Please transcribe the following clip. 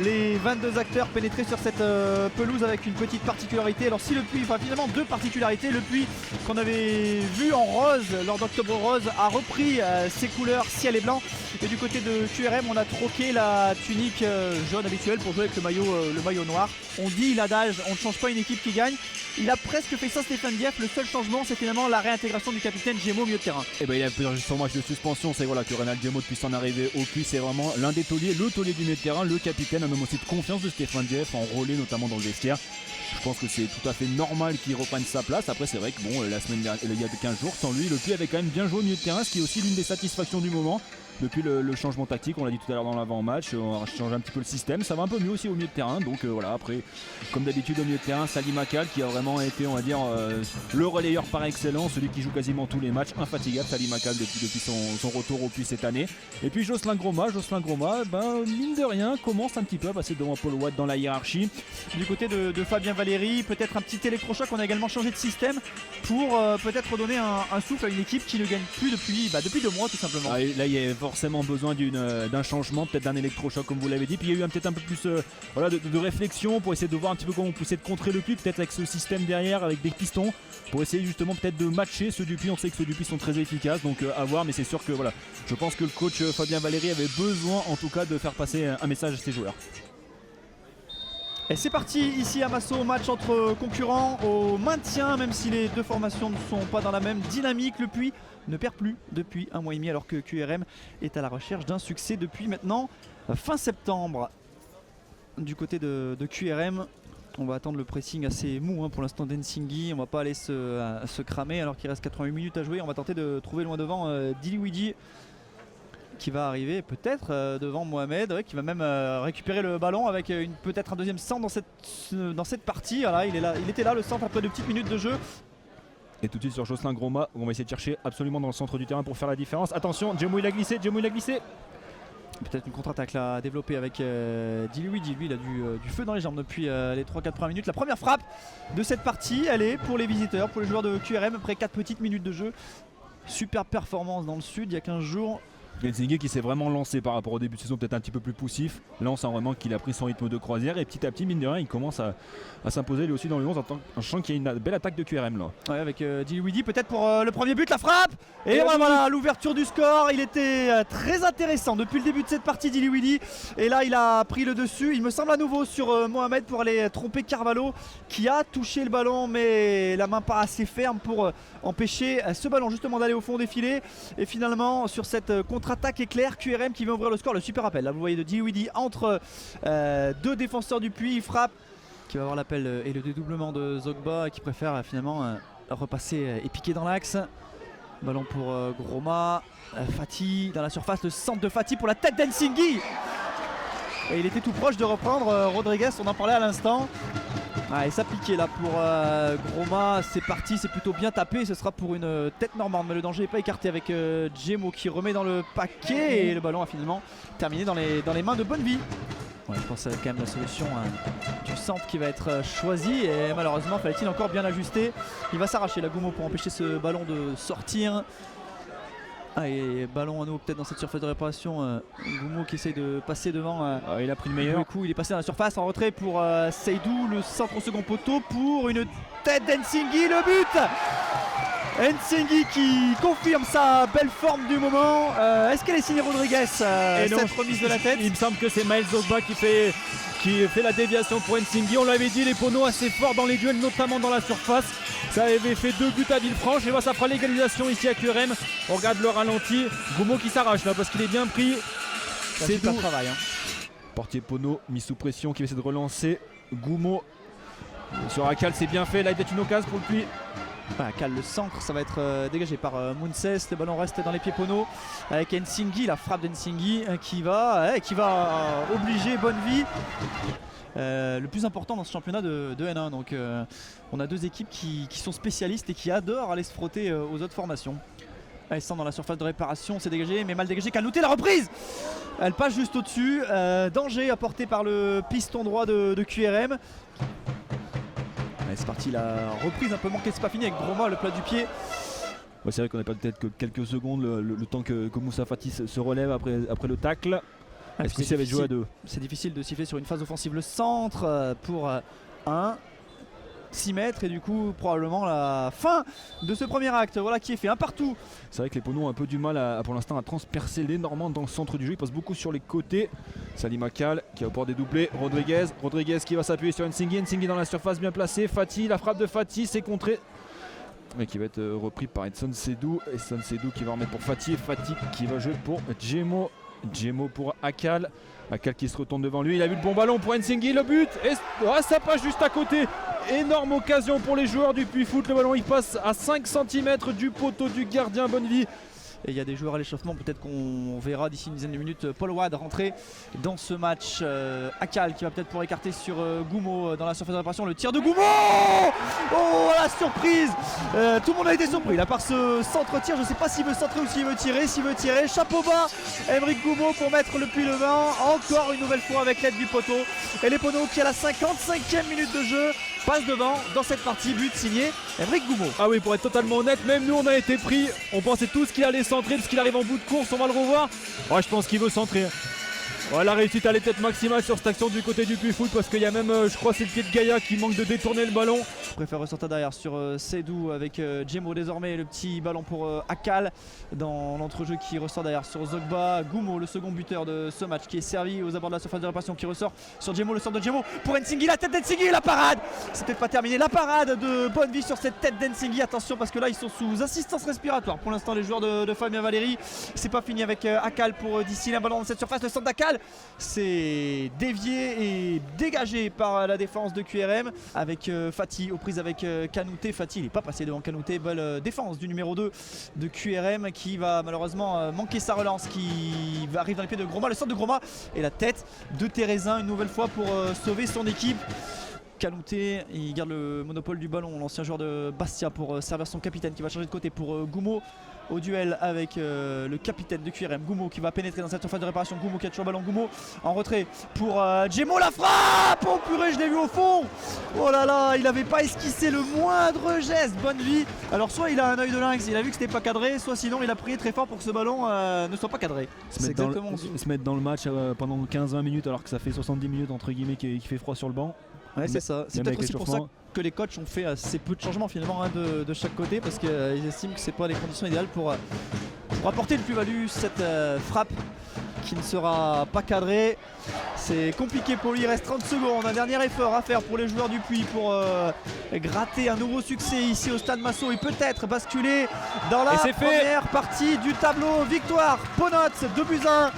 les 22 acteurs pénétrés sur cette pelouse avec une petite particularité. Alors si le puits, enfin finalement deux particularités, le puits qu'on avait vu en rose lors d'Octobre Rose a repris ses couleurs ciel et blanc, et du côté de QRM on a troqué la tunique jaune habituelle pour jouer avec le maillot noir. On dit l'adage, on ne change pas une équipe qui gagne. Il a presque fait ça Stéphane Dieff, le seul changement c'est finalement la réintégration du capitaine Gémeaux au milieu de terrain. Et ben il a fait son match de suspension, c'est voilà que Reynald Gémeaux puisse en arriver au puits, c'est vraiment l'un des tauliers, le taulier du milieu de terrain, le capitaine, un homme aussi de confiance de Stéphane Dieff, en relais notamment dans le vestiaire. Je pense que c'est tout à fait normal qu'il reprenne sa place. Après c'est vrai que bon, la semaine dernière, il y a 15 jours, sans lui, le puits avait quand même bien joué au milieu de terrain, ce qui est aussi l'une des satisfactions du moment. Depuis le changement tactique, on l'a dit tout à l'heure dans l'avant-match, on a changé un petit peu le système, ça va un peu mieux aussi au milieu de terrain. Donc voilà, après comme d'habitude au milieu de terrain, Salim Akal qui a vraiment été, on va dire, le relayeur par excellence, celui qui joue quasiment tous les matchs, infatigable Salim Akal depuis son retour au puits cette année. Et puis Jocelyn Groma, mine de rien commence un petit peu à passer devant Paul Watt dans la hiérarchie. Du côté de Fabien Valéry, peut-être un petit électrochoc, on a également changé de système pour peut-être donner un souffle à une équipe qui ne gagne plus depuis 2 mois tout simplement. Ah, là il y a forcément besoin d'un changement, peut-être d'un électrochoc comme vous l'avez dit. Puis il y a eu peut-être un peu plus voilà, de réflexion pour essayer de voir un petit peu comment on poussait de contrer le puits, peut-être avec ce système derrière, avec des pistons, pour essayer justement peut-être de matcher ceux du puits. On sait que ceux du puits sont très efficaces, donc à voir, mais c'est sûr que voilà, je pense que le coach Fabien Valéry avait besoin en tout cas de faire passer un message à ses joueurs. Et c'est parti ici à Massot, match entre concurrents au maintien, même si les deux formations ne sont pas dans la même dynamique. Le Puy ne perd plus depuis 1 mois et demi, alors que QRM est à la recherche d'un succès depuis maintenant fin septembre. Du côté de QRM, on va attendre le pressing assez mou pour l'instant d'Ensinghi. On va pas aller se cramer alors qu'il reste 88 minutes à jouer. On va tenter de trouver loin devant Diliwidi, qui va arriver peut-être devant Mohamed, qui va même récupérer le ballon avec peut-être un deuxième centre dans cette partie. Voilà, il était là le centre après 2 petites minutes de jeu. Et tout de suite sur Jocelyn Groma, on va essayer de chercher absolument dans le centre du terrain pour faire la différence. Attention, Djemou il a glissé. Peut-être une contre-attaque là développée avec Diliwidi. Lui il a du feu dans les jambes depuis les 3-4 premières minutes. La première frappe de cette partie, elle est pour les visiteurs, pour les joueurs de QRM après 4 petites minutes de jeu. Superbe performance dans le sud il y a 15 jours. Ensinghi qui s'est vraiment lancé par rapport au début de saison, peut-être un petit peu plus poussif. Là on sent vraiment qu'il a pris son rythme de croisière et petit à petit, mine de rien, il commence à s'imposer lui aussi dans le 11 en sachant qu'il y a une belle attaque de QRM là. Ouais, avec Diliwidi peut-être pour le premier but, la frappe. Et voilà l'ouverture du score. Il était très intéressant depuis le début de cette partie, Diliwidi. Et là il a pris le dessus, il me semble à nouveau sur Mohamed pour aller tromper Carvalho, qui a touché le ballon mais la main pas assez ferme pour empêcher ce ballon justement d'aller au fond des filets. Et finalement sur cette contre-attaque éclair, QRM qui va ouvrir le score. Le super appel là, vous voyez, de Diliwidi entre 2 défenseurs du Puy. Il frappe, qui va avoir l'appel et le dédoublement de Zogba, qui préfère finalement repasser et piquer dans l'axe. Ballon pour Groma, Fati dans la surface, le centre de Fati pour la tête d'Ensinghi. Et il était tout proche de reprendre Rodriguez, on en parlait à l'instant. Et ça piquait là pour Groma, c'est parti, c'est plutôt bien tapé, ce sera pour une tête normande, mais le danger n'est pas écarté avec Djemou qui remet dans le paquet et le ballon a finalement terminé dans les mains de Bonnevie. Ouais, je pense que c'est quand même la solution du centre qui va être choisie, et malheureusement fallait-il encore bien ajuster. Il va s'arracher la Goumo pour empêcher ce ballon de sortir. Et ballon à nous peut-être dans cette surface de réparation. Goumo qui essaye de passer devant. Il a pris le meilleur coup, il est passé dans la surface en retrait pour Seydou, le centre au second poteau pour une tête d'Ensinghi, le but. Ensinghi qui confirme sa belle forme du moment. Est-ce qu'elle est signée Rodriguez cette remise de la tête? Il me semble que c'est Maël Zogba qui fait la déviation pour Ensinghi. On l'avait dit, les poneaux assez forts dans les duels, notamment dans la surface. Ça avait fait 2 buts à Villefranche. Et voilà, ça fera l'égalisation ici à QRM. On regarde le ralenti. Goumo qui s'arrache là parce qu'il est bien pris. C'est tout le travail. Portier Pono mis sous pression qui va essayer de relancer. Goumo sur Akal, c'est bien fait. Là il y a une occasion pour le Puy. Akal, le centre, ça va être dégagé par Mounses. Le ballon reste dans les pieds Pono avec Ensinghi, la frappe d'Ensinghi qui va obliger Bonnevie. Le plus important dans ce championnat de N1. Donc on a 2 équipes qui sont spécialistes et qui adorent aller se frotter aux autres formations. Elle sent dans la surface de réparation, c'est dégagé mais mal dégagé. Canouté, la reprise, elle passe juste au-dessus. Danger apporté par le piston droit de QRM. C'est parti, la reprise un peu manquée, c'est pas fini avec Groma, le plat du pied. Ouais, c'est vrai qu'on n'a pas peut-être que quelques secondes le temps que Moussa Fati se relève après le tacle. Ouais, Est-ce que ça va être joué à 2? C'est difficile de siffler sur une phase offensive. Le centre pour 6 mètres et du coup probablement la fin de ce premier acte. Voilà qui est fait, un partout. C'est vrai que les Poneaux ont un peu du mal pour l'instant à transpercer les Normands dans le centre du jeu. Ils passent beaucoup sur les côtés. Salim Akal qui a au port des doublés. Rodriguez qui va s'appuyer sur Nsingui dans la surface bien placée. Fati, la frappe de Fati, c'est contré. Mais qui va être repris par Edson Sedou. Edson Sedou qui va remettre pour Fati. Et Fati qui va jouer pour Djemo. Djemo pour Akal. Akal qui se retourne devant lui. Il a vu le bon ballon pour Nsingui. Le but. Et ça passe juste à côté. Énorme occasion pour les joueurs du Puy Foot. Le ballon il passe à 5 cm du poteau du gardien Bonnevie. Et il y a des joueurs à l'échauffement, peut-être qu'on verra d'ici une dizaine de minutes Paul Wade rentrer dans ce match. Akal qui va peut-être pouvoir écarter sur Goumo dans la surface de réparation. Le tir de Goumo. Oh la surprise. Tout le monde a été surpris là par ce centre-tir. Je ne sais pas s'il veut centrer ou s'il veut tirer. S'il veut tirer, chapeau bas Aymeric Goumo pour mettre le Puy-le-Vent encore une nouvelle fois avec l'aide du poteau. Et les Poneaux qui à la 55e minute de jeu passe devant dans cette partie, but signé Aymeric Goumo. Ah oui, pour être totalement honnête, même nous on a été pris, on pensait tous qu'il allait centrer parce qu'il arrive en bout de course, on va le revoir. Ouais, je pense qu'il veut centrer. Ouais, la réussite elle est peut-être maximale sur cette action du côté du Puy Foot parce qu'il y a même, je crois c'est le pied de Gaïa qui manque de détourner le ballon. Je préfère ressortir derrière sur Sedou avec Djemo désormais, le petit ballon pour Akal dans l'entrejeu qui ressort derrière sur Zogba. Goumo, le second buteur de ce match qui est servi aux abords de la surface de réparation qui ressort sur Djemo, le centre de Djemo pour Nsingui, la tête d'Nsingui, la parade. C'est peut-être pas terminé, la parade de Bonnevie sur cette tête d'Nsingui. Attention parce que là ils sont sous assistance respiratoire pour l'instant les joueurs de Fabien Valéry. C'est pas fini avec Akal pour d'ici un ballon dans cette surface, le centre d'Akal. C'est dévié et dégagé par la défense de QRM avec Fati aux prises avec Kanouté. Fati il n'est pas passé devant Kanouté. Belle défense du numéro 2 de QRM qui va malheureusement manquer sa relance, qui arrive dans les pieds de Groma, le centre de Groma et la tête de Thérézin une nouvelle fois pour sauver son équipe. Kanouté, il garde le monopole du ballon, l'ancien joueur de Bastia pour servir son capitaine qui va changer de côté pour Goumo au duel avec le capitaine de QRM, Goumo qui va pénétrer dans cette surface de réparation. Goumo qui a toujours le ballon, Goumo en retrait pour Djemo, la frappe. Oh purée, je l'ai vu au fond. Oh là là, il n'avait pas esquissé le moindre geste, Bonnevie. Alors soit il a un œil de lynx, il a vu que c'était pas cadré, soit sinon il a prié très fort pour que ce ballon ne soit pas cadré. Se mettre dans le match pendant 15-20 minutes alors que ça fait 70 minutes entre guillemets qui fait froid sur le banc. Ouais, c'est ça. C'est peut-être aussi pour ça que les coachs ont fait assez peu de changements finalement de chaque côté parce qu'ils estiment que c'est pas les conditions idéales pour apporter le plus-value. Cette frappe qui ne sera pas cadrée, c'est compliqué pour lui. Il reste 30 secondes, un dernier effort à faire pour les joueurs du Puy pour gratter un nouveau succès ici au Stade Massot et peut-être basculer dans la première partie du tableau. Victoire Ponots 2-1